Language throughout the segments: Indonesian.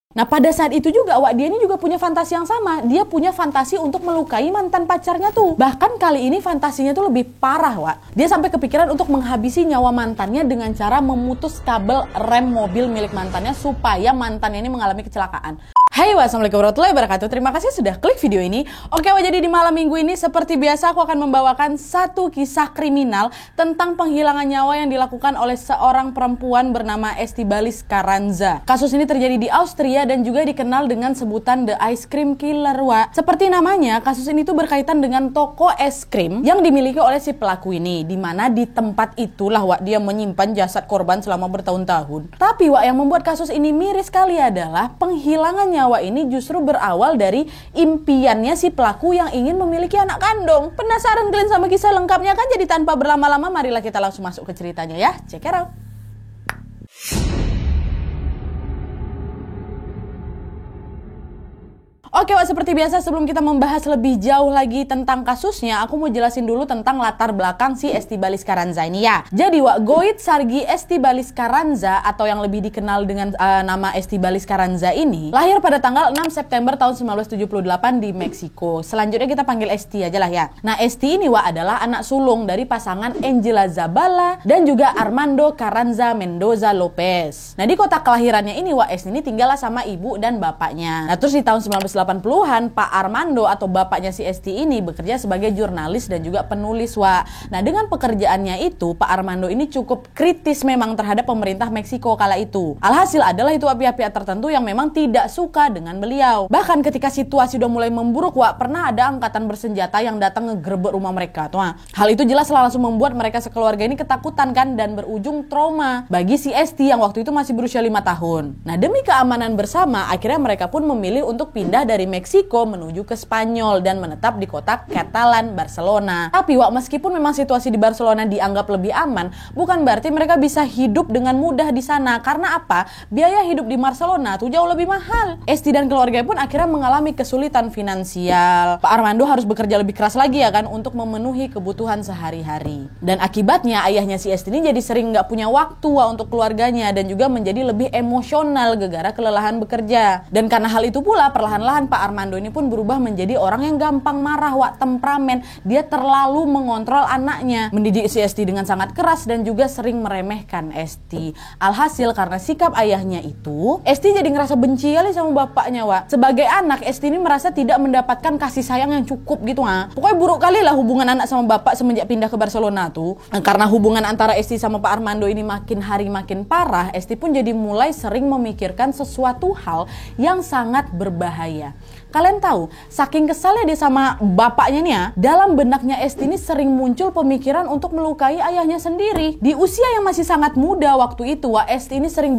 Nah pada saat itu juga Wak, dia ini juga punya fantasi yang sama. Dia punya fantasi untuk melukai mantan pacarnya tuh. Bahkan kali ini fantasinya tuh lebih parah Wak. Dia sampai kepikiran untuk menghabisi nyawa mantannya dengan cara memutus kabel rem mobil milik mantannya supaya mantannya ini mengalami kecelakaan. Hai wassalamualaikum warahmatullahi wabarakatuh. Terima kasih sudah klik video ini. Oke Wak, jadi di malam minggu ini seperti biasa aku akan membawakan satu kisah kriminal tentang penghilangan nyawa yang dilakukan oleh seorang perempuan bernama Estibaliz Carranza. Kasus ini terjadi di Austria dan juga dikenal dengan sebutan The Ice Cream Killer Wak. Seperti namanya, kasus ini tuh berkaitan dengan toko es krim yang dimiliki oleh si pelaku ini, dimana di tempat itulah Wak dia menyimpan jasad korban selama bertahun-tahun. Tapi Wak, yang membuat kasus ini miris sekali adalah penghilangan nyawa ini justru berawal dari impiannya si pelaku yang ingin memiliki anak kandung. Penasaran kalian sama kisah lengkapnya kan? Jadi tanpa berlama-lama marilah kita langsung masuk ke ceritanya ya. Check it out. Oke Wak, seperti biasa sebelum kita membahas lebih jauh lagi tentang kasusnya, aku mau jelasin dulu tentang latar belakang si Estibaliz Carranza ini ya. Jadi Wak, Goit Sargi Estibaliz Carranza atau yang lebih dikenal dengan nama Estibaliz Carranza ini lahir pada tanggal 6 September tahun 1978 di Meksiko. Selanjutnya kita panggil Esti aja lah ya. Nah Esti ini Wak adalah anak sulung dari pasangan Angela Zabala dan juga Armando Carranza Mendoza Lopez. Nah di kota kelahirannya ini Wak, Esti ini tinggallah sama ibu dan bapaknya. Nah terus di tahun 1980-an, Pak Armando atau bapaknya si Esti ini bekerja sebagai jurnalis dan juga penulis Wak. Nah dengan pekerjaannya itu, Pak Armando ini cukup kritis memang terhadap pemerintah Meksiko kala itu. Alhasil adalah itu pihak-pihak tertentu yang memang tidak suka dengan beliau. Bahkan ketika situasi udah mulai memburuk Wak, pernah ada angkatan bersenjata yang datang ngegerebek rumah mereka. Tuh, hal itu jelas langsung membuat mereka sekeluarga ini ketakutan kan dan berujung trauma bagi si Esti yang waktu itu masih berusia 5 tahun. Nah demi keamanan bersama, akhirnya mereka pun memilih untuk pindah dari Meksiko menuju ke Spanyol dan menetap di kota Catalan, Barcelona. Tapi Wak, meskipun memang situasi di Barcelona dianggap lebih aman, bukan berarti mereka bisa hidup dengan mudah di sana. Karena apa? Biaya hidup di Barcelona tuh jauh lebih mahal. Esti dan keluarga pun akhirnya mengalami kesulitan finansial. Pak Armando harus bekerja lebih keras lagi ya kan untuk memenuhi kebutuhan sehari-hari. Dan akibatnya ayahnya si Esti ini jadi sering nggak punya waktu Wak untuk keluarganya dan juga menjadi lebih emosional gara-gara kelelahan bekerja. Dan karena hal itu pula perlahan-lahan Pak Armando ini pun berubah menjadi orang yang gampang marah Wak, temperamen. Dia terlalu mengontrol anaknya, mendidik si Esti dengan sangat keras dan juga sering meremehkan Esti. Alhasil karena sikap ayahnya itu, Esti jadi ngerasa benci kali sama bapaknya Wak. Sebagai anak, Esti ini merasa tidak mendapatkan kasih sayang yang cukup gitu Pokoknya buruk kali lah hubungan anak sama bapak semenjak pindah ke Barcelona tuh. Karena hubungan antara Esti sama Pak Armando ini makin hari makin parah, Esti pun jadi mulai sering memikirkan sesuatu hal yang sangat berbahaya. Kalian tahu, saking kesalnya dia sama bapaknya nih ya, dalam benaknya Esti ini sering muncul pemikiran untuk melukai ayahnya sendiri. Di usia yang masih sangat muda waktu itu, Esti ini sering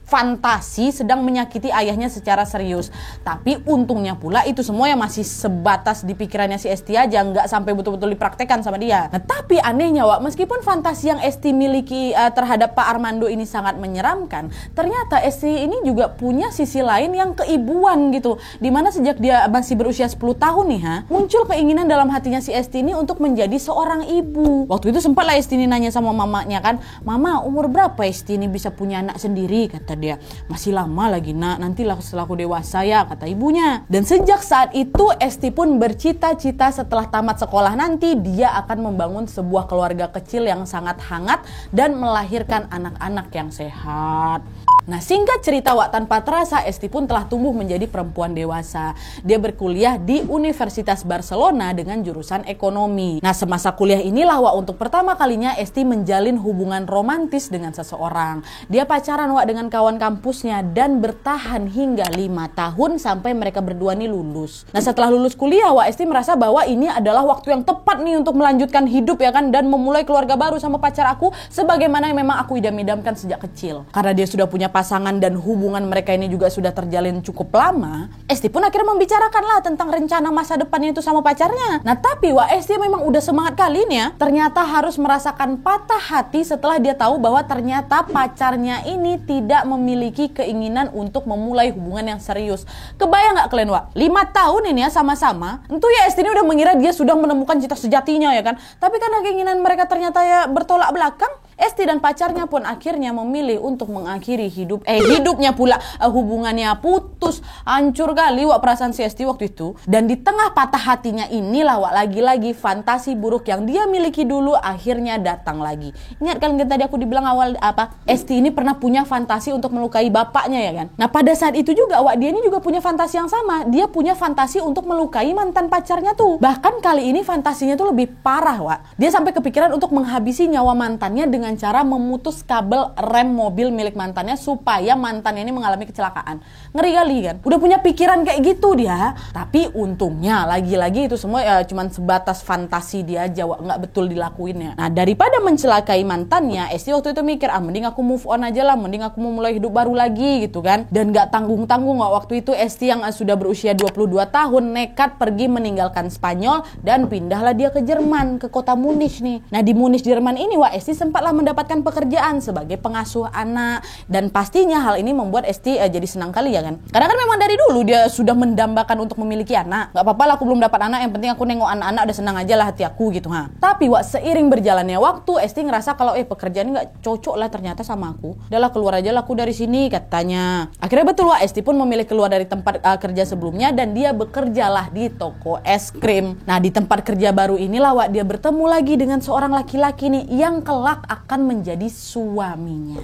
fantasi sedang menyakiti ayahnya secara serius. Tapi untungnya pula itu semua yang masih sebatas di pikirannya si Esti aja, nggak sampai betul-betul dipraktekkan sama dia. Nah tapi anehnya Wak, meskipun fantasi yang Esti miliki terhadap Pak Armando ini sangat menyeramkan, ternyata Esti ini juga punya sisi lain yang keibuan gitu. Dimana sejak dia masih berusia 10 tahun nih muncul keinginan dalam hatinya si Esti ini untuk menjadi seorang ibu. Waktu itu sempat lah Esti ini nanya sama mamanya kan, "Mama, umur berapa Esti ini bisa punya anak sendiri?" Kata dia. "Masih lama lagi nak, nantilah setelah aku dewasa ya," kata ibunya. Dan sejak saat itu Esti pun bercita-cita setelah tamat sekolah nanti dia akan membangun sebuah keluarga kecil yang sangat hangat dan melahirkan anak-anak yang sehat. Nah singkat cerita Wak, tanpa terasa Esti pun telah tumbuh menjadi perempuan dewasa. Dia berkuliah di Universitas Barcelona dengan jurusan ekonomi. Nah semasa kuliah inilah Wak, untuk pertama kalinya Esti menjalin hubungan romantis dengan seseorang. Dia pacaran Wak dengan kawan kampusnya dan bertahan hingga 5 tahun sampai mereka berdua nih lulus. Nah setelah lulus kuliah Wak, Esti merasa bahwa ini adalah waktu yang tepat nih untuk melanjutkan hidup ya kan, dan memulai keluarga baru sama pacar aku sebagaimana yang memang aku idam-idamkan sejak kecil. Karena dia sudah punya pasangan dan hubungan mereka ini juga sudah terjalin cukup lama, Esti pun akhirnya membicarakan lah tentang rencana masa depannya itu sama pacarnya. Nah tapi Wak, Esti memang udah semangat kali ini ya, ternyata harus merasakan patah hati setelah dia tahu bahwa ternyata pacarnya ini tidak memiliki keinginan untuk memulai hubungan yang serius. Kebayang gak kalian Wak, 5 tahun ini ya sama-sama, tentu ya Esti ini udah mengira dia sudah menemukan cinta sejatinya ya kan, tapi karena keinginan mereka ternyata ya bertolak belakang, Esti dan pacarnya pun akhirnya memilih untuk mengakhiri hidupnya pula, hubungannya putus. Hancur kali Wak perasaan si Esti waktu itu. Dan di tengah patah hatinya inilah Wak, lagi-lagi fantasi buruk yang dia miliki dulu akhirnya datang lagi. Ingat kan tadi aku dibilang awal Esti ini pernah punya fantasi untuk melukai bapaknya ya kan. Nah pada saat itu juga Wak, dia ini juga punya fantasi yang sama. Dia punya fantasi untuk melukai mantan pacarnya tuh. Bahkan kali ini fantasinya tuh lebih parah Wak. Dia sampai kepikiran untuk menghabisi nyawa mantannya dengan cara memutus kabel rem mobil milik mantannya supaya mantannya ini mengalami kecelakaan. Ngeri kali kan. Udah punya pikiran kayak gitu dia. Tapi untungnya lagi-lagi itu semua cuman sebatas fantasi dia aja Wak, nggak betul dilakuinnya. Nah daripada mencelakai mantannya, Esti waktu itu mikir mending aku move on aja lah, mending aku mau mulai hidup baru lagi gitu kan. Dan nggak tanggung-tanggung Wak, waktu itu Esti yang sudah berusia 22 tahun nekat pergi meninggalkan Spanyol dan pindahlah dia ke Jerman, ke kota Munich nih. Nah di Munich Jerman ini Wak, Esti sempatlah mendapatkan pekerjaan sebagai pengasuh anak. Dan pastinya hal ini membuat Esti jadi senang kali ya kan. Karena kan memang dari dulu dia sudah mendambakan untuk memiliki anak. Gak apa-apa lah aku belum dapat anak, yang penting aku nengok anak-anak udah senang aja lah hati aku gitu ha. Tapi Wak, seiring berjalannya waktu Esti ngerasa kalau pekerjaan ini gak cocok lah ternyata sama aku. Udahlah keluar aja lah aku dari sini katanya. Akhirnya betul Wak, Esti pun memilih keluar dari tempat kerja sebelumnya dan dia bekerjalah di toko es krim. Nah di tempat kerja baru inilah Wak, dia bertemu lagi dengan seorang laki-laki nih yang kelak akan menjadi suaminya.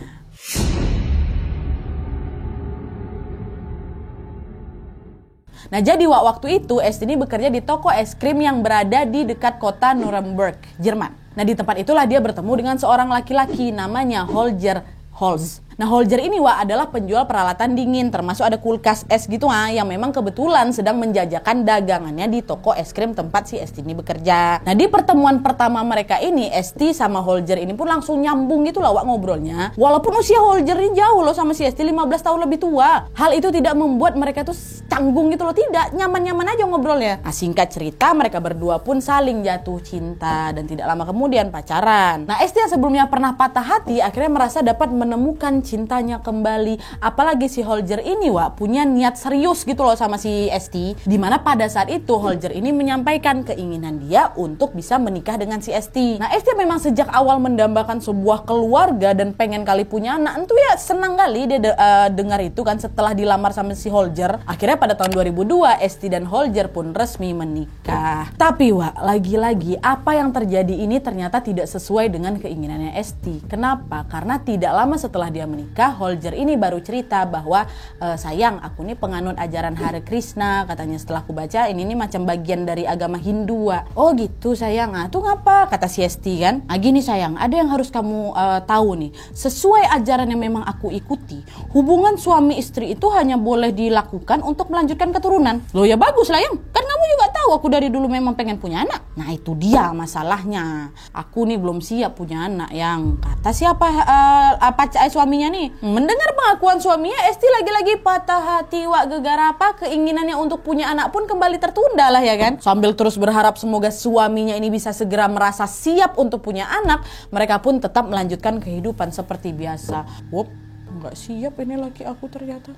Nah jadi Wak, waktu itu Esti ini bekerja di toko es krim yang berada di dekat kota Nuremberg, Jerman. Nah di tempat itulah dia bertemu dengan seorang laki-laki namanya Holger Holz. Nah Holger ini Wak adalah penjual peralatan dingin, termasuk ada kulkas es gitu yang memang kebetulan sedang menjajakan dagangannya di toko es krim tempat si Esti ini bekerja. Nah di pertemuan pertama mereka ini, Esti sama Holger ini pun langsung nyambung gitu lah Wak ngobrolnya. Walaupun usia Holger ini jauh loh sama si Esti, 15 tahun lebih tua. Hal itu tidak membuat mereka tuh canggung gitu loh, tidak, nyaman-nyaman aja ngobrolnya. Nah singkat cerita mereka berdua pun saling jatuh cinta dan tidak lama kemudian pacaran. Nah Esti yang sebelumnya pernah patah hati akhirnya merasa dapat menemukan cintanya kembali. Apalagi si Holger ini Wak punya niat serius gitu loh sama si Esti. Dimana pada saat itu Holger ini menyampaikan keinginan dia untuk bisa menikah dengan si Esti. Nah Esti memang sejak awal mendambakan sebuah keluarga dan pengen kali punya anak. Tentu ya senang kali dia dengar itu kan setelah dilamar sama si Holger. Akhirnya pada tahun 2002 Esti dan Holger pun resmi menikah. Tapi Wak, lagi-lagi apa yang terjadi ini ternyata tidak sesuai dengan keinginannya Esti. Kenapa? Karena tidak lama setelah dia menikah, Holger ini baru cerita bahwa sayang, aku nih penganut ajaran Hare Krishna, katanya. Setelah aku baca ini macam bagian dari agama Hindu Wak. Oh gitu sayang, tuh ngapa? Kata si Esti kan. Gini sayang, ada yang harus kamu tahu nih. Sesuai ajaran yang memang aku ikuti, hubungan suami istri itu hanya boleh dilakukan untuk melanjutkan keturunan. Loh ya bagus lah yang, kan kamu juga tahu aku dari dulu memang pengen punya anak. Nah itu dia masalahnya, aku nih belum siap punya anak yang. Kata siapa suaminya nih. Mendengar pengakuan suaminya, Esti lagi-lagi patah hati Wak, gegara keinginannya untuk punya anak pun kembali tertunda lah ya kan. Sambil terus berharap semoga suaminya ini bisa segera merasa siap untuk punya anak, mereka pun tetap melanjutkan kehidupan seperti biasa. Nggak siap ini laki aku ternyata.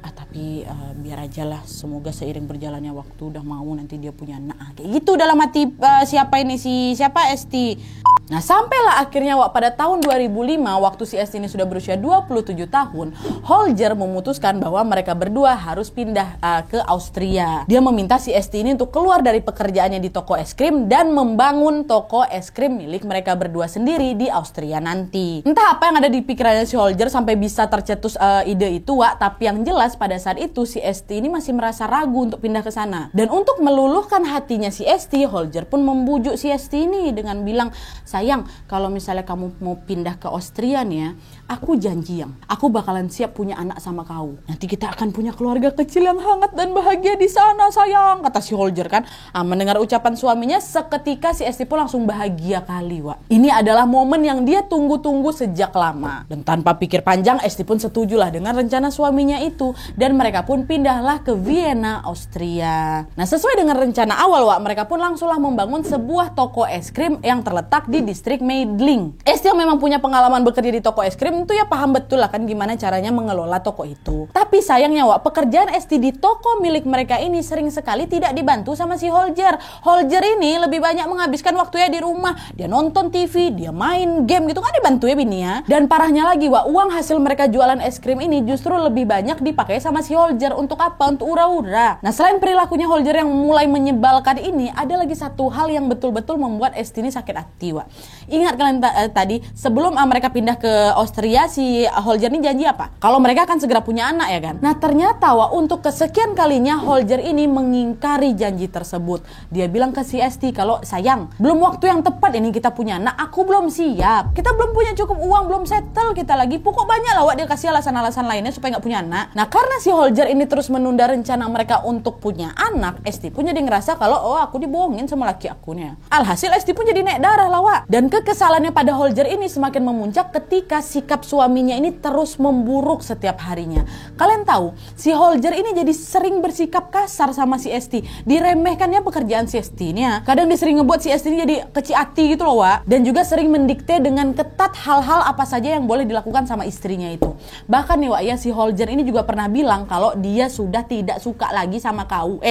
Tapi biar aja lah, semoga seiring berjalannya waktu udah mau nanti dia punya anak. Kayak gitu dalam hati siapa Esti. Nah sampailah akhirnya Wak pada tahun 2005 waktu si Esti ini sudah berusia 27 tahun, Holger memutuskan bahwa mereka berdua harus pindah ke Austria. Dia meminta si Esti ini untuk keluar dari pekerjaannya di toko es krim dan membangun toko es krim milik mereka berdua sendiri di Austria nanti. Entah apa yang ada di pikirannya si Holger sampai bisa tercetus ide itu Wak, tapi yang jelas pada saat itu si Esti ini masih merasa ragu untuk pindah ke sana. Dan untuk meluluhkan hatinya si Esti, Holger pun membujuk si Esti ini dengan bilang, sayang, kalau misalnya kamu mau pindah ke Austria nih ya, aku janji yang, aku bakalan siap punya anak sama kau. Nanti kita akan punya keluarga kecil yang hangat dan bahagia di sana sayang, kata si Holger kan. Mendengar ucapan suaminya, seketika si Esti pun langsung bahagia kali Wak. Ini adalah momen yang dia tunggu-tunggu sejak lama. Dan tanpa pikir panjang, Esti pun setujulah dengan rencana suaminya itu. dan mereka pun pindahlah ke Vienna, Austria. Nah, sesuai dengan rencana awal, Wak, mereka pun langsunglah membangun sebuah toko es krim yang terletak di distrik Meidling. Esti yang memang punya pengalaman bekerja di toko es krim itu ya paham betul lah kan gimana caranya mengelola toko itu. Tapi sayangnya, Wak, pekerjaan Esti di toko milik mereka ini sering sekali tidak dibantu sama si Holger. Holger ini lebih banyak menghabiskan waktunya di rumah. Dia nonton TV, dia main game gitu, kan dibantu ya bini ya. Dan parahnya lagi, Wak, uang hasil mereka jualan es krim ini justru lebih banyak dipakai sama si Holger. Untuk apa? Untuk ura-ura. Nah, selain perilakunya Holger yang mulai menyebalkan ini, ada lagi satu hal yang betul-betul membuat Esti ini sakit hati, Wak. Ingat kalian tadi sebelum mereka pindah ke Austria, si Holger ini janji apa? Kalau mereka akan segera punya anak ya kan. Nah, ternyata, Wak, untuk kesekian kalinya Holger ini mengingkari janji tersebut. Dia bilang ke si Esti kalau sayang, belum waktu yang tepat ini kita punya anak, aku belum siap, kita belum punya cukup uang, belum settle kita lagi. Pokok banyak lah, Wak, dia kasih alasan-alasan lainnya supaya nggak punya anak. Nah, karena si Holger ini terus menunda rencana mereka untuk punya anak, Esti pun jadi ngerasa kalau oh aku dibohongin sama laki akunya. Alhasil Esti pun jadi naik darah lah, Wak. Dan kekesalannya pada Holger ini semakin memuncak ketika sikap suaminya ini terus memburuk setiap harinya. Kalian tahu, si Holger ini jadi sering bersikap kasar sama si Esti. Diremehkannya pekerjaan si Esti ini ya. Kadang dia sering ngebuat si Esti ini jadi kecil hati gitu loh, Wak. Dan juga sering mendikte dengan ketat hal-hal apa saja yang boleh dilakukan sama istrinya itu. Bahkan nih, Wak, ya, si Holger ini juga pernah bilang kalau dia sudah tidak suka lagi sama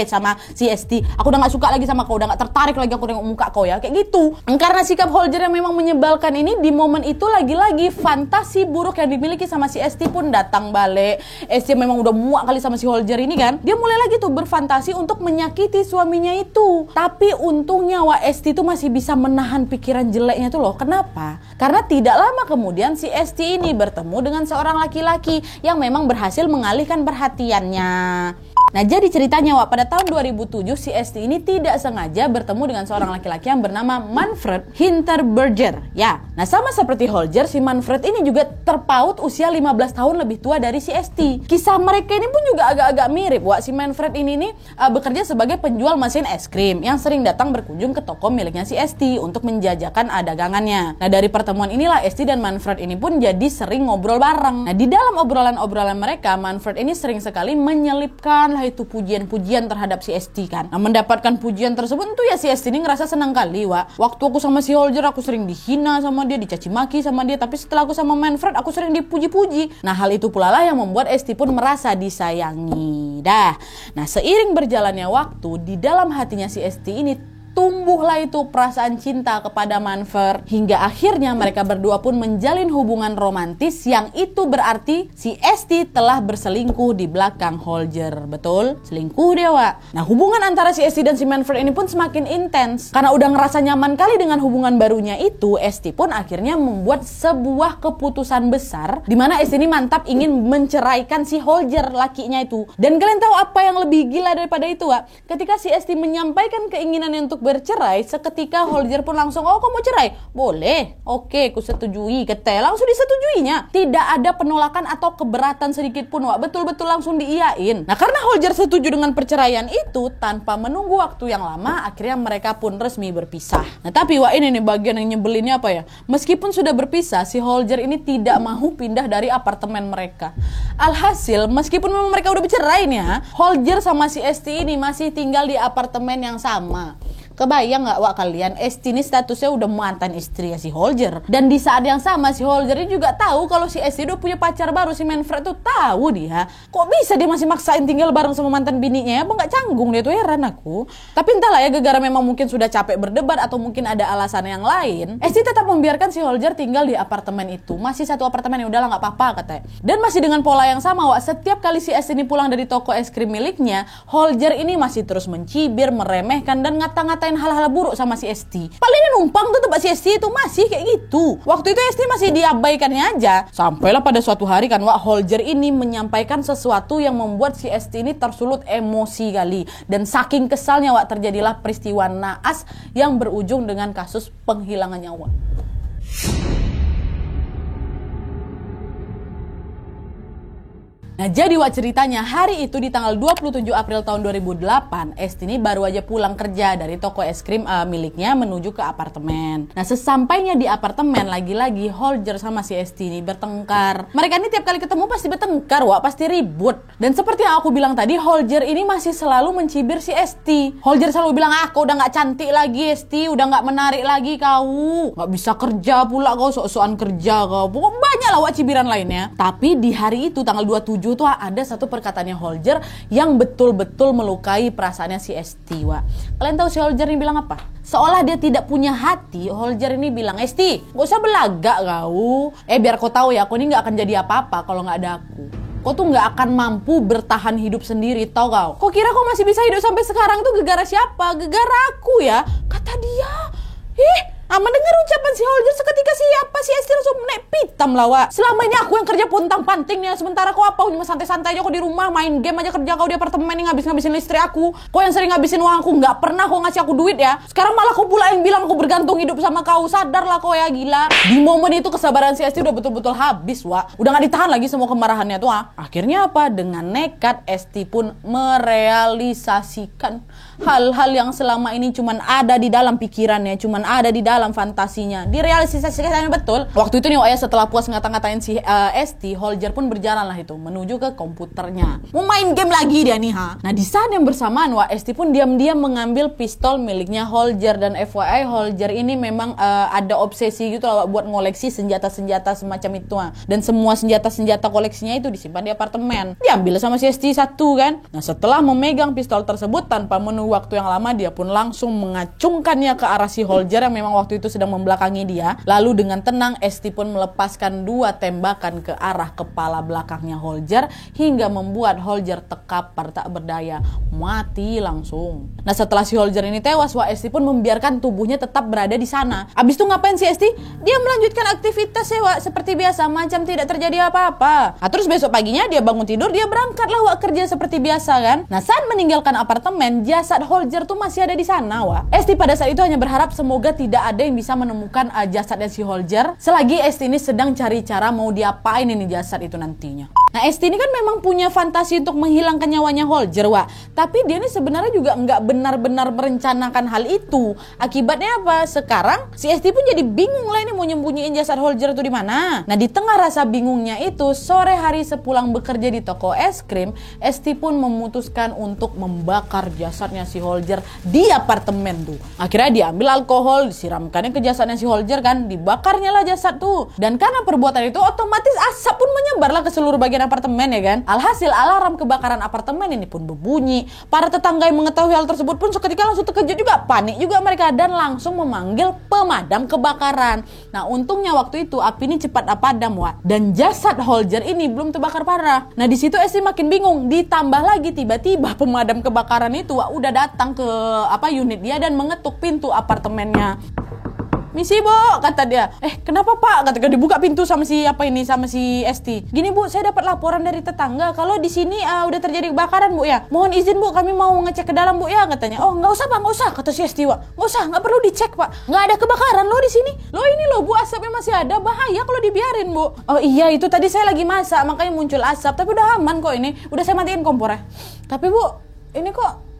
sama si Esti. Aku udah gak suka lagi sama kau, udah gak tertarik lagi aku tengok muka kau ya, kayak gitu. Karena sikap Holger yang memang menyebalkan ini, di momen itu lagi-lagi fantasi buruk yang dimiliki sama si Esti pun datang balik. Esti memang udah muak kali sama si Holger ini kan. Dia mulai lagi tuh berfantasi untuk menyakiti suaminya itu. Tapi untungnya, Wak, Esti tuh masih bisa menahan pikiran jeleknya tuh loh. Kenapa? Karena tidak lama kemudian si Esti ini bertemu dengan seorang laki-laki yang memang berhasil mengalihkan perhatiannya. Nah, jadi ceritanya, Wak, pada tahun 2007 si Esti ini tidak sengaja bertemu dengan seorang laki-laki yang bernama Manfred Hinterberger. Ya, nah sama seperti Holger, si Manfred ini juga terpaut usia 15 tahun lebih tua dari si Esti. Kisah mereka ini pun juga agak-agak mirip, Wak. Si Manfred ini nih bekerja sebagai penjual mesin es krim yang sering datang berkunjung ke toko miliknya si Esti untuk menjajakan dagangannya. Nah, dari pertemuan inilah Esti dan Manfred ini pun jadi sering ngobrol bareng. Nah, di dalam obrolan-obrolan mereka, Manfred ini sering sekali menyelipkan lah itu pujian-pujian terhadap si Esti kan. Nah, mendapatkan pujian tersebut tuh ya si Esti ini ngerasa senang kali, Wak. Waktu aku sama si Holger aku sering dihina sama dia, dicaci maki sama dia, tapi setelah aku sama Manfred aku sering dipuji-puji. Nah, hal itu pula lah yang membuat Esti pun merasa disayangi. Nah, seiring berjalannya waktu, di dalam hatinya si Esti ini tumbuhlah itu perasaan cinta kepada Manfred, hingga akhirnya mereka berdua pun menjalin hubungan romantis yang itu berarti si Esti telah berselingkuh di belakang Holger. Betul? Selingkuh dia, Wak. Nah, hubungan antara si Esti dan si Manfred ini pun semakin intens. Karena udah ngerasa nyaman kali dengan hubungan barunya itu, Esti pun akhirnya membuat sebuah keputusan besar di mana Esti ini mantap ingin menceraikan si Holger, lakinya itu. Dan kalian tahu apa yang lebih gila daripada itu, Wak? Ketika si Esti menyampaikan keinginannya untuk bercerai, seketika Holger pun langsung, oh kamu cerai? Boleh, oke, ku setujui, kata langsung disetujuinya. Tidak ada penolakan atau keberatan sedikit pun, Wak. Betul-betul langsung diiyain. Nah, karena Holger setuju dengan perceraian itu, tanpa menunggu waktu yang lama, akhirnya mereka pun resmi berpisah. Nah, tapi Wak, ini nih bagian yang nyebelinnya apa ya? Meskipun sudah berpisah, si Holger ini tidak mau pindah dari apartemen mereka. Alhasil, meskipun memang mereka udah bercerai nih ya, Holger sama si Esti ini masih tinggal di apartemen yang sama. Kebayang nggak, Wak, kalian? Esti ini statusnya udah mantan istri ya si Holger. Dan di saat yang sama si Holger ini juga tahu kalau si Esti udah punya pacar baru. Si Manfred tuh tahu dia. Kok bisa dia masih maksain tinggal bareng sama mantan bininya ya? Apa nggak canggung dia tuh, heran aku. Tapi entahlah ya, gara-gara memang mungkin sudah capek berdebat atau mungkin ada alasan yang lain, Esti tetap membiarkan si Holger tinggal di apartemen itu. Masih satu apartemen, ya udahlah nggak apa-apa katanya. Dan masih dengan pola yang sama, Wak. Setiap kali si Esti ini pulang dari toko es krim miliknya, Holger ini masih terus mencibir, meremehkan dan ngata-ngatain hal-hal buruk sama si Esti. Paling numpang tuh tempat si Esti itu masih kayak gitu. Waktu itu Esti masih diabaikannya aja. Sampailah pada suatu hari kan, Wak, Holger ini menyampaikan sesuatu yang membuat si Esti ini tersulut emosi kali. Dan saking kesalnya, Wak, terjadilah peristiwa naas yang berujung dengan kasus penghilangan nyawa. Nah jadi Wak ceritanya hari itu di tanggal 27 April tahun 2008 Esti ini baru aja pulang kerja dari toko es krim miliknya menuju ke apartemen. Nah sesampainya di apartemen lagi-lagi Holger sama si Esti ini bertengkar. Mereka ini tiap kali ketemu pasti bertengkar Wak, pasti ribut. Dan seperti yang aku bilang tadi Holger ini masih selalu mencibir si Esti. Holger selalu bilang kau udah gak cantik lagi Esti, udah gak menarik lagi kau, gak bisa kerja pula kau, sok-sokan kerja kau. Pokoknya banyak lah Wak cibiran lainnya. Tapi di hari itu tanggal 27 tuh ada satu perkataannya Holger yang betul-betul melukai perasaannya si Esti, Wak. Kalian tahu si Holger ini bilang apa? Seolah dia tidak punya hati, Holger ini bilang, Esti, gak usah belagak kau. Biar kau tahu ya, aku ini gak akan jadi apa-apa kalau gak ada aku. Kau tuh gak akan mampu bertahan hidup sendiri, tau kau? Kau kira kau masih bisa hidup sampai sekarang tuh gegara siapa? Gegara aku ya, kata dia. Mendengar ucapan si Holger seketika siapa si Esti langsung naik pitam lah Wak. Selama ini aku yang kerja pontang-panting nih, sementara kau apa? Cuma santai-santai aja kau di rumah, main game aja, kerja kau di apartemen nih, ngabis-ngabisin listrik aku. Kau yang sering ngabisin uang aku, nggak pernah kau ngasih aku duit ya. Sekarang malah kau pula yang bilang aku bergantung hidup sama kau. Sadarlah kau ya, gila. Di momen itu kesabaran si Esti udah betul-betul habis Wak. Udah nggak ditahan lagi semua kemarahannya tuh Wak. Akhirnya apa? Dengan nekat Esti pun merealisasikan hal-hal yang selama ini cuman ada di dalam pikirannya, cuman ada di dalam fantasinya, direalisasikannya betul. Waktu itu nih Wak ya, setelah puas ngata-ngatain si Esti, Holger pun berjalan lah itu menuju ke komputernya. Mau main game lagi dia nih Nah di saat yang bersamaan Wak, Esti pun diam-diam mengambil pistol miliknya Holger. Dan FYI Holger ini memang ada obsesi gitu lah Wak, buat ngoleksi senjata-senjata semacam itu Dan semua senjata-senjata koleksinya itu disimpan di apartemen. Diambil sama si Esti satu kan. Nah setelah memegang pistol tersebut tanpa menunggu waktu yang lama, dia pun langsung mengacungkannya ke arah si Holger yang memang waktu itu sedang membelakangi dia. Lalu dengan tenang Esti pun melepaskan 2 tembakan ke arah kepala belakangnya Holger hingga membuat Holger terkapar tak berdaya, mati langsung. Nah setelah si Holger ini tewas Wak, Esti pun membiarkan tubuhnya tetap berada di sana. Abis itu ngapain si Esti? Dia melanjutkan aktivitas ya Wak, seperti biasa, macam tidak terjadi apa-apa. Nah terus besok paginya dia bangun tidur, dia berangkatlah Wak kerja seperti biasa kan. Nah saat meninggalkan apartemen, jasad Holger tuh masih ada di sana Wak. Esti pada saat itu hanya berharap semoga tidak ada yang bisa menemukan jasadnya si Holger selagi Esti ini sedang cari cara mau diapain ini jasad itu nantinya. Nah Esti ini kan memang punya fantasi untuk menghilangkan nyawanya Holger Wak, tapi dia ini sebenarnya juga nggak benar-benar merencanakan hal itu. Akibatnya apa? Sekarang si Esti pun jadi bingung lah ini mau nyembunyiin jasad Holger itu di mana. Nah di tengah rasa bingungnya itu, sore hari sepulang bekerja di toko es krim, Esti pun memutuskan untuk membakar jasadnya si Holger di apartemen tuh. Akhirnya diambil alkohol, disiramkannya ke jasadnya si Holger kan, dibakarnya lah jasad tuh. Dan karena perbuatan itu otomatis asap pun menyebarlah ke seluruh bagian apartemen ya kan. Alhasil alarm kebakaran apartemen ini pun berbunyi. Para tetangga yang mengetahui hal tersebut pun seketika langsung terkejut juga, panik juga mereka dan langsung memanggil pemadam kebakaran. Nah untungnya waktu itu api ini cepat padam Wak, dan jasad Holger ini belum terbakar parah. Nah di situ Esti makin bingung, ditambah lagi tiba-tiba pemadam kebakaran itu Wak, udah datang ke unit dia dan mengetuk pintu apartemennya. Misi Bo, kata dia. Kenapa Pak? Kata dibuka pintu sama si Esti. Gini Bu, saya dapat laporan dari tetangga kalau di sini udah terjadi kebakaran Bu ya. Mohon izin Bu, kami mau ngecek ke dalam Bu ya, katanya. Oh nggak usah Pak, nggak usah, kata si Esti Wak. Nggak usah, nggak perlu dicek Pak. Nggak ada kebakaran loh di sini. Loh ini loh Bu, asapnya masih ada, bahaya kalau dibiarin Bu. Oh iya itu tadi saya lagi masak makanya muncul asap, tapi udah aman kok ini. Udah saya matiin kompornya. Tapi Bu, ini kok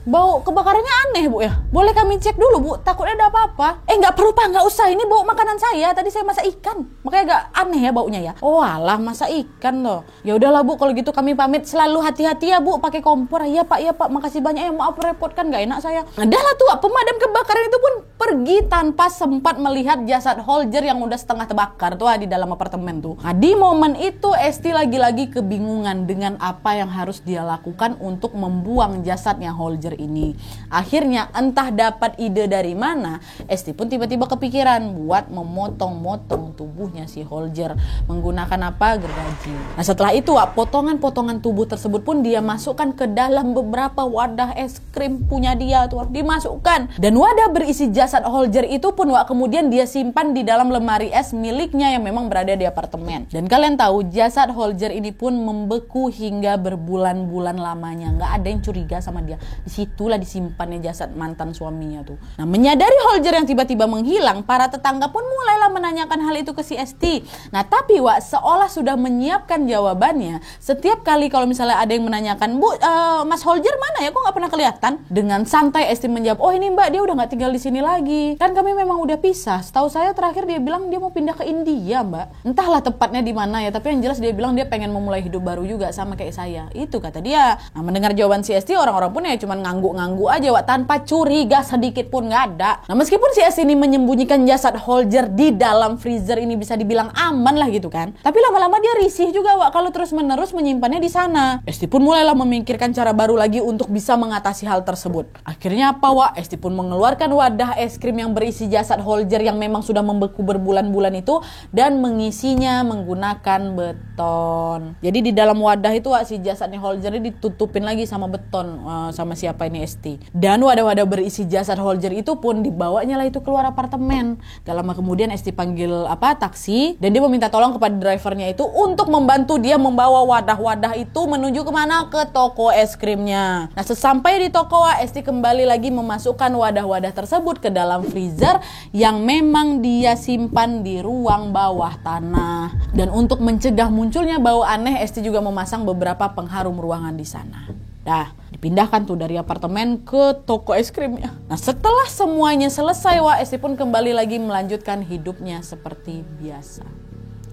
bau kebakarannya aneh Bu ya. Boleh kami cek dulu Bu, takutnya ada apa-apa. Nggak perlu Pak, nggak usah, ini bau makanan saya. Tadi saya masak ikan, makanya agak aneh ya baunya ya. Oh alah, masak ikan loh. Ya udahlah Bu, kalau gitu kami pamit. Selalu hati-hati ya Bu, pakai kompor. Iya Pak, makasih banyak ya, maaf repotkan, nggak enak saya. Adalah tuh pemadam kebakaran itu pun pergi tanpa sempat melihat jasad Holger yang udah setengah terbakar tuh di dalam apartemen tuh. Nah di momen itu Esti lagi-lagi kebingungan dengan apa yang harus dia lakukan untuk membuang jasadnya Holger ini. Akhirnya entah dapat ide dari mana, Esti pun tiba-tiba kepikiran buat memotong-motong tubuhnya si Holger menggunakan apa? Gergaji. Nah setelah itu potongan-potongan tubuh tersebut pun dia masukkan ke dalam beberapa wadah es krim punya dia tuh, dimasukkan. Dan wadah berisi jasad Holger itu pun kemudian dia simpan di dalam lemari es miliknya yang memang berada di apartemen. Dan kalian tahu jasad Holger ini pun membeku hingga berbulan-bulan lamanya. Nggak ada yang curiga sama dia. Di situlah disimpannya jasad mantan suaminya tuh. Nah, menyadari Holger yang tiba-tiba menghilang, para tetangga pun mulailah menanyakan hal itu ke si Esti. Nah, tapi Wak, seolah sudah menyiapkan jawabannya. Setiap kali kalau misalnya ada yang menanyakan, Bu, Mas Holger mana ya? Kok nggak pernah kelihatan? Dengan santai Esti menjawab, oh ini Mbak, dia udah nggak tinggal di sini lagi. Kan kami memang udah pisah. Setahu saya terakhir dia bilang dia mau pindah ke India, Mbak. Entahlah tepatnya di mana ya, tapi yang jelas dia bilang dia pengen memulai hidup baru juga sama kayak saya. Itu kata dia. Nah, mendengar jawaban si Esti, orang-orang pun ya cuman ngangguk-ngangguk aja, Wak, tanpa curiga sedikit pun nggak ada. Nah, meskipun si Esti ini menyembunyikan jasad Holger di dalam freezer ini bisa dibilang aman lah gitu kan. Tapi lama-lama dia risih juga, Wak, kalau terus-menerus menyimpannya di sana. Esti pun mulailah memikirkan cara baru lagi untuk bisa mengatasi hal tersebut. Akhirnya apa, Wak? Esti pun mengeluarkan wadah es krim yang berisi jasad Holger yang memang sudah membeku berbulan-bulan itu dan mengisinya menggunakan beton. Jadi di dalam wadah itu, Wak, si jasadnya Holger ini ditutupin lagi sama beton, sama siapa ini Esti. Dan wadah-wadah berisi jasad Holger itu pun dibawanya lah itu keluar apartemen. Gak lama kemudian Esti panggil taksi dan dia meminta tolong kepada drivernya itu untuk membantu dia membawa wadah-wadah itu menuju kemana? Ke toko es krimnya. Nah, sesampai di toko, Esti kembali lagi memasukkan wadah-wadah tersebut ke dalam freezer yang memang dia simpan di ruang bawah tanah. Dan untuk mencegah munculnya bau aneh, Esti juga memasang beberapa pengharum ruangan di sana. Dah, dipindahkan tuh dari apartemen ke toko es krimnya. Nah, setelah semuanya selesai, Wak, Esti pun kembali lagi melanjutkan hidupnya seperti biasa.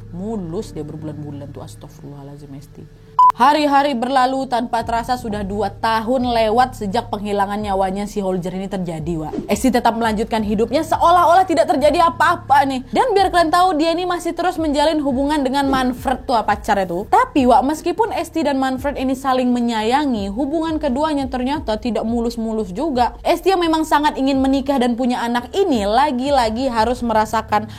Mulus dia berbulan-bulan tuh, astagfirullahaladzim Esti. Hari-hari berlalu tanpa terasa sudah 2 tahun lewat sejak penghilangan nyawanya si Holger ini terjadi, Wak. Esti tetap melanjutkan hidupnya seolah-olah tidak terjadi apa-apa nih. Dan biar kalian tahu, dia ini masih terus menjalin hubungan dengan Manfred tuh, pacarnya tuh. Tapi, Wak, meskipun Esti dan Manfred ini saling menyayangi, hubungan keduanya ternyata tidak mulus-mulus juga. Esti yang memang sangat ingin menikah dan punya anak ini lagi-lagi harus merasakan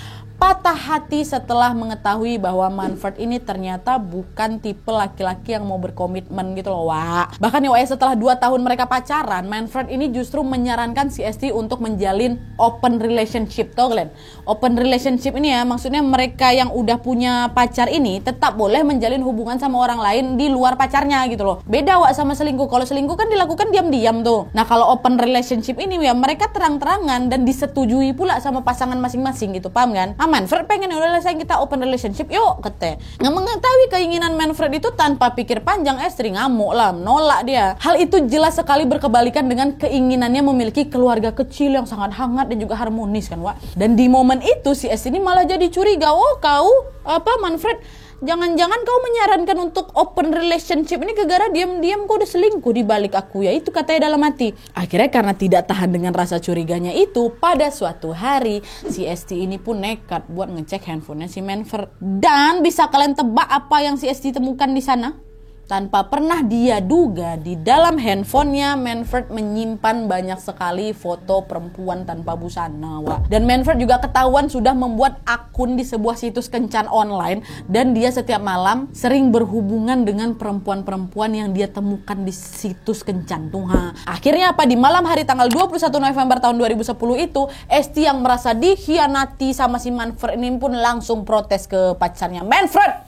patah hati setelah mengetahui bahwa Manfred ini ternyata bukan tipe laki-laki yang mau berkomitmen gitu loh, Wak. Bahkan ya, Wak, setelah 2 tahun mereka pacaran, Manfred ini justru menyarankan si Esti untuk menjalin open relationship. Tau kalian? Open relationship ini ya, maksudnya mereka yang udah punya pacar ini tetap boleh menjalin hubungan sama orang lain di luar pacarnya gitu loh. Beda, Wak, sama selingkuh. Kalau selingkuh kan dilakukan diam-diam tuh. Nah, kalau open relationship ini ya mereka terang-terangan dan disetujui pula sama pasangan masing-masing gitu, paham kan? Manfred pengen, udah sayang kita open relationship yuk, kete. Nggak mengetahui keinginan Manfred itu tanpa pikir panjang, Esti ngamuk lah, menolak dia. Hal itu jelas sekali berkebalikan dengan keinginannya memiliki keluarga kecil yang sangat hangat dan juga harmonis kan, Wak. Dan di momen itu si Esti ini malah jadi curiga, oh kau Manfred, jangan-jangan kau menyarankan untuk open relationship ini gara-gara diam-diam kau udah selingkuh di balik aku ya, itu katanya dalam hati. Akhirnya karena tidak tahan dengan rasa curiganya itu, pada suatu hari si Esti ini pun nekat buat ngecek handphonenya si Manfred. Dan bisa kalian tebak apa yang si Esti temukan di sana? Tanpa pernah dia duga, di dalam handphonenya Manfred menyimpan banyak sekali foto perempuan tanpa busana, Wak. Dan Manfred juga ketahuan sudah membuat akun di sebuah situs kencan online, dan dia setiap malam sering berhubungan dengan perempuan-perempuan yang dia temukan di situs kencan tuh. Akhirnya apa, di malam hari tanggal 21 November tahun 2010 itu, Esti yang merasa dikhianati sama si Manfred ini pun langsung protes ke pacarnya. Manfred,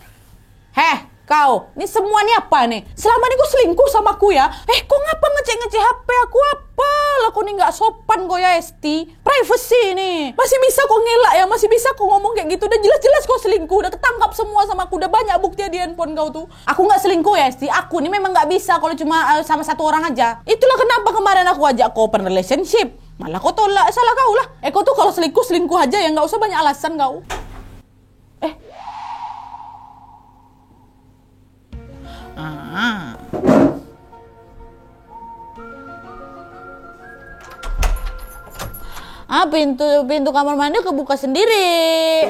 kau, ini semua nih apa nih? Selama ini kau selingkuh sama aku ya? Kau ngapa ngecek-ngecek HP aku apa? Lah kau nih gak sopan kau ya, Esti. Privacy nih. Masih bisa kau ngelak ya? Masih bisa kau ngomong kayak gitu? Udah jelas-jelas kau selingkuh. Udah ketangkap semua sama aku. Udah banyak bukti di handphone kau tuh. Aku gak selingkuh ya, Esti. Aku nih memang gak bisa kalau cuma sama satu orang aja. Itulah kenapa kemarin aku ajak kau open relationship. Malah kau tolak, salah kau lah. Kau tuh kalau selingkuh aja ya, gak usah banyak alasan kau. Pintu kamar mandi kebuka sendiri.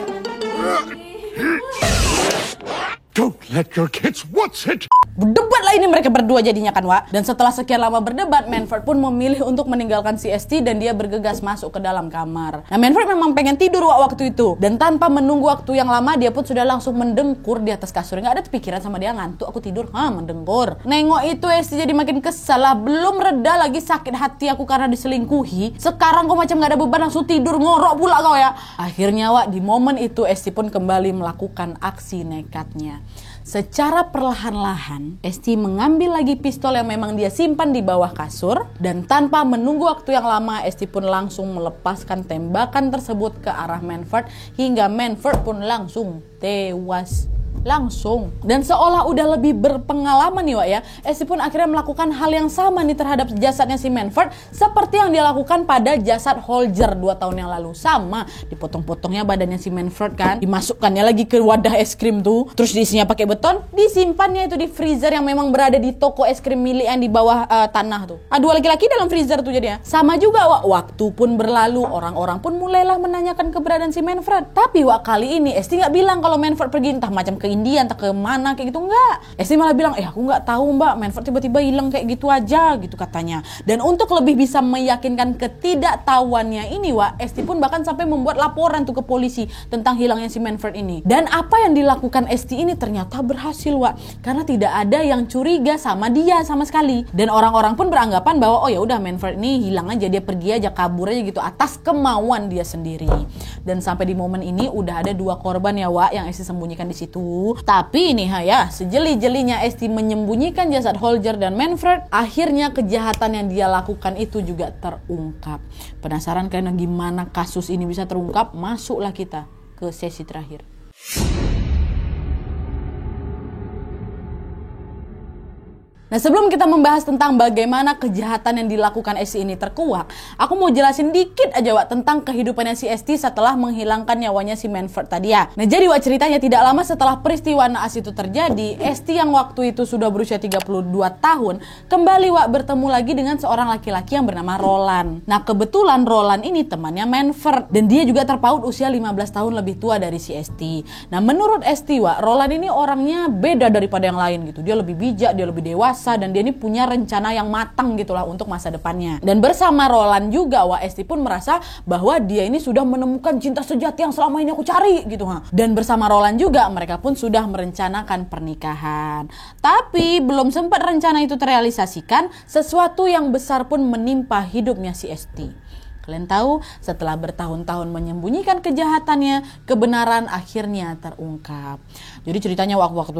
Don't let your kids watch it. Berdebat lah ini mereka berdua jadinya kan, Wak. Dan setelah sekian lama berdebat, Manfred pun memilih untuk meninggalkan si Esti dan dia bergegas masuk ke dalam kamar. Nah, Manfred memang pengen tidur, Wak, waktu itu. Dan tanpa menunggu waktu yang lama, dia pun sudah langsung mendengkur di atas kasur. Nggak ada pikiran sama dia, ngantuk aku tidur, mendengkur. Nengok itu Esti jadi makin kesal lah. Belum reda lagi sakit hati aku karena diselingkuhi. Sekarang kok macam nggak ada beban, langsung tidur ngorok pula kau ya. Akhirnya, Wak, di momen itu Esti pun kembali melakukan aksi nekatnya. Secara perlahan-lahan, Esti mengambil lagi pistol yang memang dia simpan di bawah kasur, dan tanpa menunggu waktu yang lama, Esti pun langsung melepaskan tembakan tersebut ke arah Manford hingga Manford pun langsung tewas. Langsung. Dan seolah udah lebih berpengalaman nih Wak ya, Esti pun akhirnya melakukan hal yang sama nih terhadap jasadnya si Manford seperti yang dia lakukan pada jasad Holger 2 tahun yang lalu. Sama, dipotong-potongnya badannya si Manford kan, dimasukkannya lagi ke wadah es krim tuh, terus diisinya pakai beton, disimpannya itu di freezer yang memang berada di toko es krim milik yang di bawah tanah tuh. Dua laki-laki dalam freezer tuh jadinya. Sama juga Wak, waktu pun berlalu, orang-orang pun mulailah menanyakan keberadaan si Manford. Tapi Wak, kali ini Esti nggak bilang kalau Manford pergi entah macam ke India, entah ke mana kayak gitu, enggak. Esti malah bilang, aku nggak tahu mbak, Manford tiba-tiba hilang kayak gitu aja gitu katanya. Dan untuk lebih bisa meyakinkan ketidaktahuannya ini Wak, Esti pun bahkan sampai membuat laporan tuh ke polisi tentang hilangnya si Manford ini. Dan apa yang dilakukan Esti ini ternyata berhasil Wak, karena tidak ada yang curiga sama dia sama sekali. Dan orang-orang pun beranggapan bahwa oh ya udah Manford ini hilang aja, dia pergi aja, kabur aja gitu atas kemauan dia sendiri. Dan sampai di momen ini udah ada 2 korban ya Wak yang Esti sembunyikan di situ. Tapi ini ya, sejeli-jelinya Esti menyembunyikan jasad Holger dan Manford, akhirnya kejahatan yang dia lakukan itu juga terungkap. Penasaran karena gimana kasus ini bisa terungkap? Masuklah kita ke sesi terakhir. Nah, sebelum kita membahas tentang bagaimana kejahatan yang dilakukan Esti ini terkuak, aku mau jelasin dikit aja Wak tentang kehidupannya si Esti setelah menghilangkan nyawanya si Manford tadi ya. Nah, jadi Wak, ceritanya tidak lama setelah peristiwa naas itu terjadi, Esti yang waktu itu sudah berusia 32 tahun, kembali Wak bertemu lagi dengan seorang laki-laki yang bernama Roland. Nah, kebetulan Roland ini temannya Manford, dan dia juga terpaut usia 15 tahun lebih tua dari si Esti. Nah, menurut Esti Wak, Roland ini orangnya beda daripada yang lain gitu. Dia lebih bijak, dia lebih dewasa, dan dia ini punya rencana yang matang gitulah untuk masa depannya. Dan bersama Roland juga Wak, Esti pun merasa bahwa dia ini sudah menemukan cinta sejati yang selama ini aku cari gitu ha. Dan bersama Roland juga mereka pun sudah merencanakan pernikahan. Tapi belum sempat rencana itu terrealisasikan, sesuatu yang besar pun menimpa hidupnya si Esti. Kalian tahu, setelah bertahun-tahun menyembunyikan kejahatannya, kebenaran akhirnya terungkap. Jadi ceritanya waktu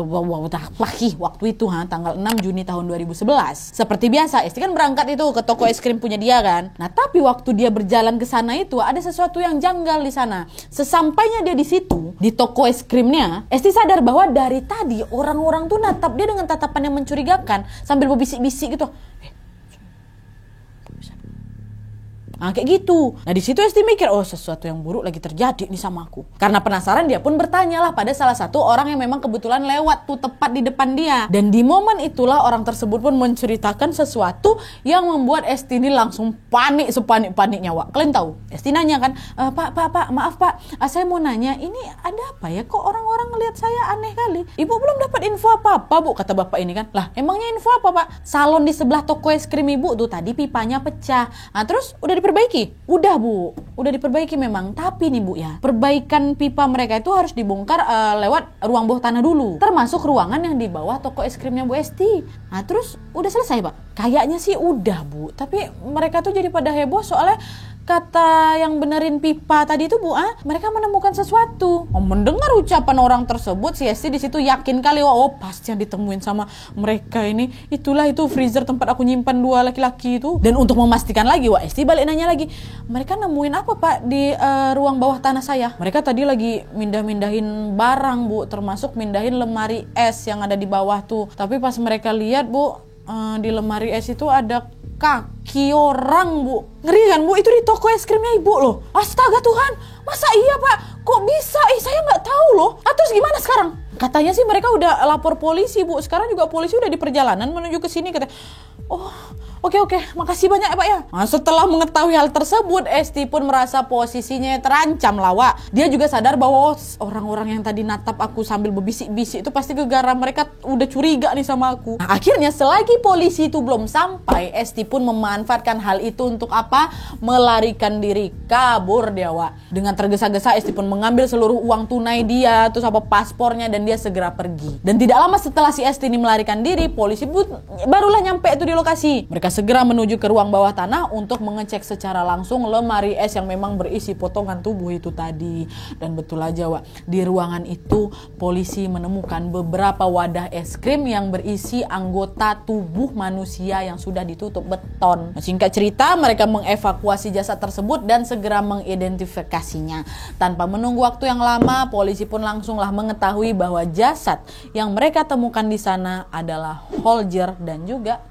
itu tanggal 6 Juni tahun 2011. Seperti biasa, Esti kan berangkat itu ke toko es krim punya dia kan. Nah, tapi waktu dia berjalan ke sana itu ada sesuatu yang janggal di sana. Sesampainya dia di situ, di toko es krimnya, Esti sadar bahwa dari tadi orang-orang tuh natap dia dengan tatapan yang mencurigakan sambil berbisik-bisik gitu. Nah, kayak gitu. Nah, di situ Esti mikir, oh sesuatu yang buruk lagi terjadi nih sama aku. Karena penasaran, dia pun bertanyalah pada salah satu orang yang memang kebetulan lewat tuh tepat di depan dia. Dan di momen itulah orang tersebut pun menceritakan sesuatu yang membuat Esti ini langsung panik sepanik-paniknya Wak. Kalian tahu? Esti nanya kan, Pak, maaf Pak, saya mau nanya, ini ada apa ya? Kok orang-orang ngelihat saya aneh kali? Ibu belum dapat info apa-apa Bu, kata bapak ini kan. Lah, emangnya info apa Pak? Salon di sebelah toko es krim Ibu tuh tadi pipanya pecah. Nah, terus udah diperbaiki? Udah Bu, udah diperbaiki memang. Tapi nih Bu ya, perbaikan pipa mereka itu harus dibongkar lewat ruang bawah tanah dulu, termasuk ruangan yang di bawah toko es krimnya Bu Esti. Nah, terus udah selesai Pak? Kayaknya sih udah Bu, tapi mereka tuh jadi pada heboh soalnya kata yang benerin pipa tadi itu Bu, mereka menemukan sesuatu. Mendengar ucapan orang tersebut, si Esti di situ yakin kali, oh pasti yang ditemuin sama mereka ini itulah itu freezer tempat aku nyimpan 2 laki-laki itu. Dan untuk memastikan lagi, Esti balik nanya lagi, mereka nemuin apa Pak di ruang bawah tanah saya? Mereka tadi lagi mindahin barang Bu, termasuk mindahin lemari es yang ada di bawah tuh. Tapi pas mereka lihat Bu, di lemari es itu ada kaki orang Bu. Ngeri kan Bu, itu di toko es krimnya Ibu loh. Astaga Tuhan, masa iya Pak? Kok bisa? Saya nggak tahu loh. Terus gimana sekarang? Katanya sih mereka udah lapor polisi Bu. Sekarang juga polisi udah di perjalanan menuju ke sini. Kata, Oke, makasih banyak ya Pak ya. Nah, setelah mengetahui hal tersebut, Esti pun merasa posisinya terancam lah Wak. Dia juga sadar bahwa orang-orang yang tadi natap aku sambil berbisik-bisik itu pasti gegara, mereka udah curiga nih sama aku. Nah, akhirnya selagi polisi itu belum sampai, Esti pun memanfaatkan hal itu untuk apa? Melarikan diri, kabur dia Wak. Dengan tergesa-gesa Esti pun mengambil seluruh uang tunai dia, terus paspornya, dan dia segera pergi. Dan tidak lama setelah si Esti ini melarikan diri, polisi pun barulah nyampe itu di lokasi. Mereka segera menuju ke ruang bawah tanah untuk mengecek secara langsung lemari es yang memang berisi potongan tubuh itu tadi. Dan betul aja, Wak, di ruangan itu polisi menemukan beberapa wadah es krim yang berisi anggota tubuh manusia yang sudah ditutup beton. Singkat cerita, mereka mengevakuasi jasad tersebut dan segera mengidentifikasinya. Tanpa menunggu waktu yang lama, polisi pun langsunglah mengetahui bahwa jasad yang mereka temukan di sana adalah Holger dan juga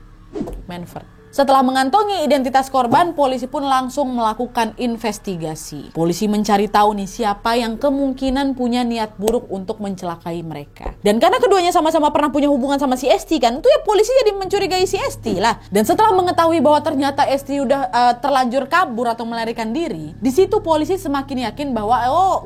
Manfred. Setelah mengantongi identitas korban, polisi pun langsung melakukan investigasi. Polisi mencari tahu nih siapa yang kemungkinan punya niat buruk untuk mencelakai mereka. Dan karena keduanya sama-sama pernah punya hubungan sama si Esti kan, itu ya polisi jadi mencurigai si Esti lah. Dan setelah mengetahui bahwa ternyata Esti udah terlanjur kabur atau melarikan diri, di situ polisi semakin yakin bahwa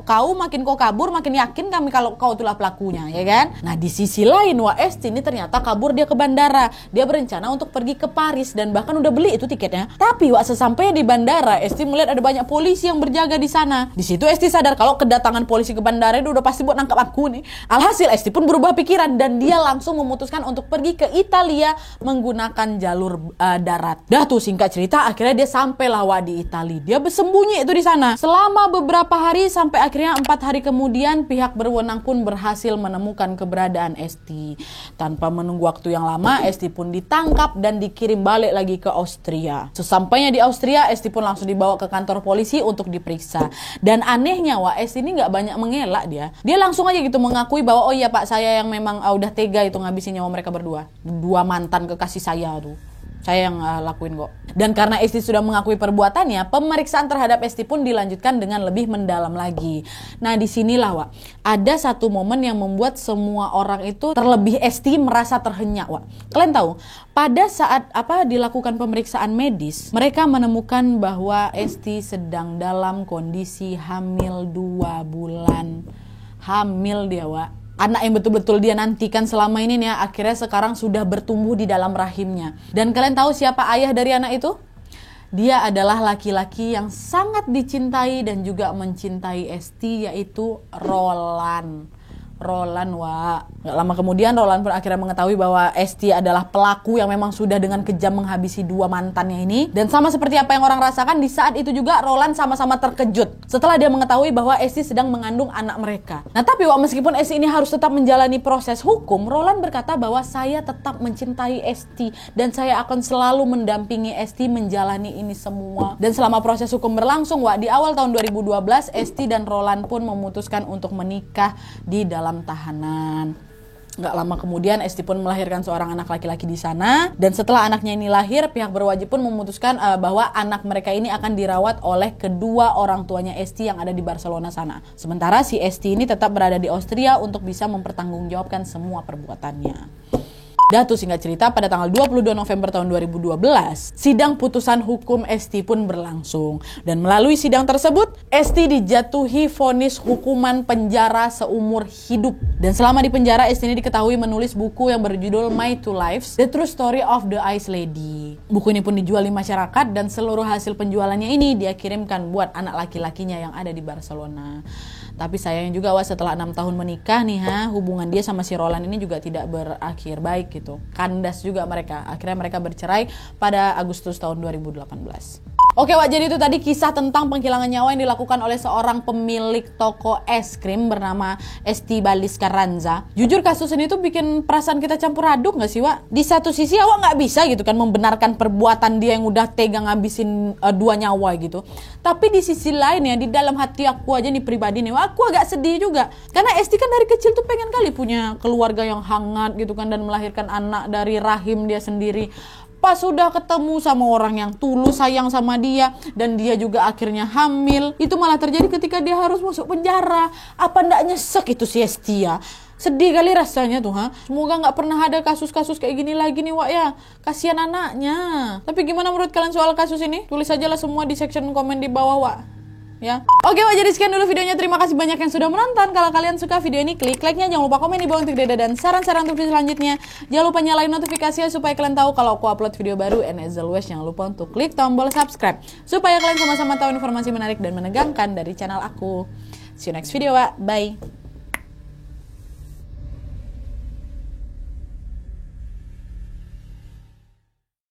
kau makin kau kabur makin yakin kami kalau kau itulah pelakunya, ya kan? Nah di sisi lain, Esti ini ternyata kabur dia ke bandara. Dia berencana untuk pergi ke Paris dan bahkan udah beli itu tiketnya. Tapi sesampainya di bandara, Esti melihat ada banyak polisi yang berjaga di sana. Di situ Esti sadar kalau kedatangan polisi ke bandara itu udah pasti buat nangkap aku nih. Alhasil Esti pun berubah pikiran dan dia langsung memutuskan untuk pergi ke Italia menggunakan jalur darat. Dah tuh singkat cerita, akhirnya dia sampailah di Italia. Dia bersembunyi itu di sana selama beberapa hari sampai akhirnya 4 hari kemudian pihak berwenang pun berhasil menemukan keberadaan Esti. Tanpa menunggu waktu yang lama, Esti pun ditangkap dan dikirim balik lagi ke Austria. Sesampainya di Austria, Esti pun langsung dibawa ke kantor polisi untuk diperiksa. Dan anehnya, Esti ini nggak banyak mengelak dia. Dia langsung aja gitu mengakui bahwa oh iya Pak, saya yang memang udah tega itu ngabisin nyawa mereka berdua. 2 mantan kekasih saya tuh. Saya yang lakuin kok. Dan karena Esti sudah mengakui perbuatannya, pemeriksaan terhadap Esti pun dilanjutkan dengan lebih mendalam lagi. Nah disinilah ada satu momen yang membuat semua orang itu terlebih Esti merasa terhenyak. Kalian tahu, pada saat dilakukan pemeriksaan medis, mereka menemukan bahwa Esti sedang dalam kondisi hamil 2 bulan. Hamil dia, Anak yang betul-betul dia nantikan selama ini nih akhirnya sekarang sudah bertumbuh di dalam rahimnya. Dan kalian tahu siapa ayah dari anak itu? Dia adalah laki-laki yang sangat dicintai dan juga mencintai Esti, yaitu Roland. Gak lama kemudian Roland pun akhirnya mengetahui bahwa Esti adalah pelaku yang memang sudah dengan kejam menghabisi 2 mantannya ini. Dan sama seperti apa yang orang rasakan, di saat itu juga Roland sama-sama terkejut setelah dia mengetahui bahwa Esti sedang mengandung anak mereka. Nah tapi meskipun Esti ini harus tetap menjalani proses hukum, Roland berkata bahwa saya tetap mencintai Esti dan saya akan selalu mendampingi Esti menjalani ini semua. Dan selama proses hukum berlangsung, di awal tahun 2012 Esti dan Roland pun memutuskan untuk menikah di dalam tahanan. Gak lama kemudian Esti pun melahirkan seorang anak laki-laki di sana. Dan setelah anaknya ini lahir, pihak berwajib pun memutuskan bahwa anak mereka ini akan dirawat oleh kedua orang tuanya Esti yang ada di Barcelona sana. Sementara si Esti ini tetap berada di Austria untuk bisa mempertanggungjawabkan semua perbuatannya. Tuh singkat cerita, pada tanggal 22 November tahun 2012, sidang putusan hukum Esti pun berlangsung. Dan melalui sidang tersebut, Esti dijatuhi vonis hukuman penjara seumur hidup. Dan selama di penjara, Esti ini diketahui menulis buku yang berjudul My Two Lives, The True Story of the Ice Lady. Buku ini pun dijual di masyarakat dan seluruh hasil penjualannya ini dia kirimkan buat anak laki-lakinya yang ada di Barcelona. Tapi sayang juga setelah 6 tahun menikah nih hubungan dia sama si Roland ini juga tidak berakhir baik gitu. Kandas juga mereka. Akhirnya mereka bercerai pada Agustus tahun 2018. Oke jadi itu tadi kisah tentang penghilangan nyawa yang dilakukan oleh seorang pemilik toko es krim bernama Estibalis Carranza. Jujur kasus ini tuh bikin perasaan kita campur aduk gak sih Di satu sisi gak bisa gitu kan membenarkan perbuatan dia yang udah tega ngabisin 2 nyawa gitu. Tapi di sisi lain di dalam hati aku aja nih pribadi nih, aku agak sedih juga. Karena Esti kan dari kecil tuh pengen kali punya keluarga yang hangat gitu kan dan melahirkan anak dari rahim dia sendiri. Pas sudah ketemu sama orang yang tulus sayang sama dia dan dia juga akhirnya hamil, itu malah terjadi ketika dia harus masuk penjara. Apa ndak nyesek itu si Esti Sedih kali rasanya tuh Semoga nggak pernah ada kasus-kasus kayak gini lagi nih Kasihan anaknya. Tapi gimana menurut kalian soal kasus ini? Tulis aja lah semua di section komen di bawah Oke jadi sekian dulu videonya. Terima kasih banyak yang sudah menonton. Kalau kalian suka video ini, klik like-nya. Jangan lupa komen di bawah untuk ide dan saran-saran untuk video selanjutnya. Jangan lupa nyalain notifikasinya supaya kalian tahu kalau aku upload video baru. And as always, jangan lupa untuk klik tombol subscribe supaya kalian sama-sama tahu informasi menarik dan menegangkan dari channel aku. See you next video, bye.